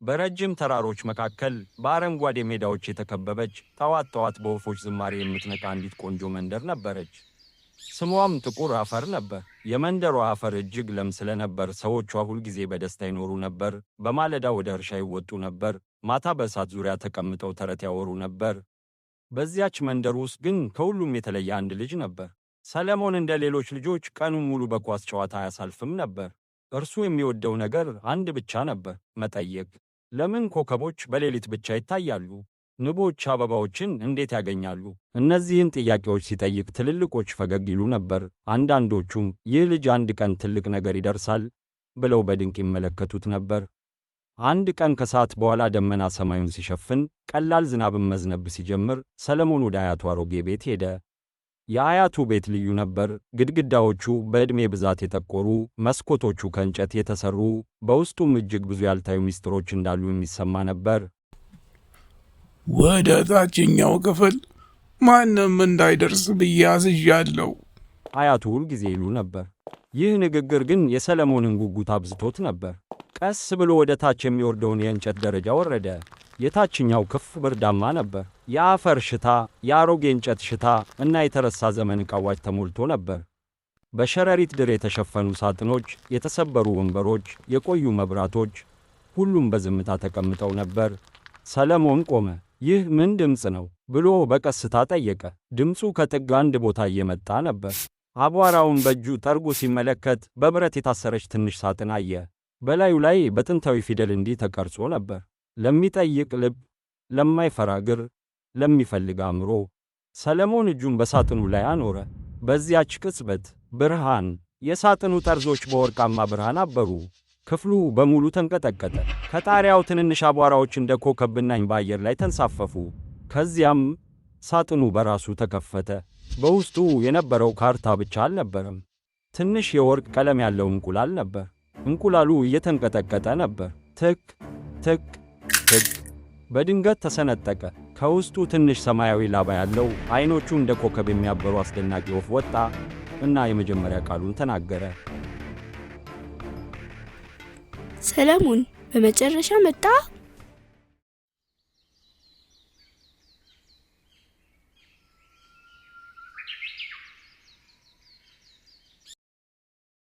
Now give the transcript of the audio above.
በረጅም ተራሮች መካከል በአረንጓዴ ሜዳዎች የተከበበች ጠዋት ጠዋት በወፎች ዝማሬ የምትነቃ አንዲት ቆንጆ መንደር ነበረች። ስሟም ጥቁር አፈር ነበር። የመንደሯ አፈር እጅግ ለም ስለነበር ሰዎቿ ሁልጊዜ በደስታ ይኖሩ ነበር። በማለዳ ወደ እርሻ ይወጡ ነበር። ማታ በእሳት ዙሪያ ተቀምጠው ተረት ያወሩ ነበር። በዚያች መንደር ውስጥ ግን ከሁሉም የተለየ አንድ ልጅ ነበር። ሰለሞን እንደ ሌሎች ልጆች ቀኑን ሙሉ በኳስ ጨዋታ አያሳልፍም ነበር። እርሱ የሚወደው ነገር አንድ ብቻ ነበር፣ መጠየቅ። ለምን ኮከቦች በሌሊት ብቻ ይታያሉ? ንቦች አበባዎችን እንዴት ያገኛሉ? እነዚህን ጥያቄዎች ሲጠይቅ ትልልቆች ፈገግ ይሉ ነበር። አንዳንዶቹም ይህ ልጅ አንድ ቀን ትልቅ ነገር ይደርሳል ብለው በድንቅ ይመለከቱት ነበር። አንድ ቀን ከሰዓት በኋላ ደመና ሰማዩን ሲሸፍን፣ ቀላል ዝናብም መዝነብ ሲጀምር ሰለሞን ወደ አያቱ አሮጌ ቤት ሄደ። የአያቱ ቤት ልዩ ነበር። ግድግዳዎቹ በዕድሜ ብዛት የጠቆሩ፣ መስኮቶቹ ከእንጨት የተሰሩ፣ በውስጡም እጅግ ብዙ ያልታዩ ምስጢሮች እንዳሉ የሚሰማ ነበር። ወደ ታችኛው ክፍል ማንም እንዳይደርስ ብዬ አዝዣለሁ፣ አያቱ ሁል ጊዜ ይሉ ነበር። ይህ ንግግር ግን የሰለሞንን ጉጉት አብዝቶት ነበር። ቀስ ብሎ ወደ ታች የሚወርደውን የእንጨት ደረጃ ወረደ። የታችኛው ክፍል ብርዳማ ነበር። የአፈር ሽታ፣ የአሮጌ እንጨት ሽታ እና የተረሳ ዘመን ዕቃዎች ተሞልቶ ነበር። በሸረሪት ድር የተሸፈኑ ሳጥኖች፣ የተሰበሩ ወንበሮች፣ የቆዩ መብራቶች፣ ሁሉም በዝምታ ተቀምጠው ነበር። ሰለሞን ቆመ። ይህ ምን ድምፅ ነው ብሎ በቀስታ ጠየቀ። ድምፁ ከጥግ አንድ ቦታ እየመጣ ነበር። አቧራውን በእጁ ጠርጎ ሲመለከት በብረት የታሰረች ትንሽ ሳጥን አየ። በላዩ ላይ በጥንታዊ ፊደል እንዲህ ተቀርጾ ነበር፣ ለሚጠይቅ ልብ፣ ለማይፈራ እግር፣ ለሚፈልግ አእምሮ። ሰለሞን እጁን በሳጥኑ ላይ አኖረ። በዚያች ቅጽበት ብርሃን፣ የሳጥኑ ጠርዞች በወርቃማ ብርሃን አበሩ። ክፍሉ በሙሉ ተንቀጠቀጠ። ከጣሪያው ትንንሽ አቧራዎች እንደ ኮከብ ብናኝ በአየር ላይ ተንሳፈፉ። ከዚያም ሳጥኑ በራሱ ተከፈተ። በውስጡ የነበረው ካርታ ብቻ አልነበረም፣ ትንሽ የወርቅ ቀለም ያለው እንቁላል ነበር። እንቁላሉ እየተንቀጠቀጠ ነበር። ትክ ትክ ትክ። በድንገት ተሰነጠቀ። ከውስጡ ትንሽ ሰማያዊ ላባ ያለው አይኖቹ እንደ ኮከብ የሚያበሩ አስደናቂ ወፍ ወጣ እና የመጀመሪያ ቃሉን ተናገረ። ሰለሞን፣ በመጨረሻ መጣ።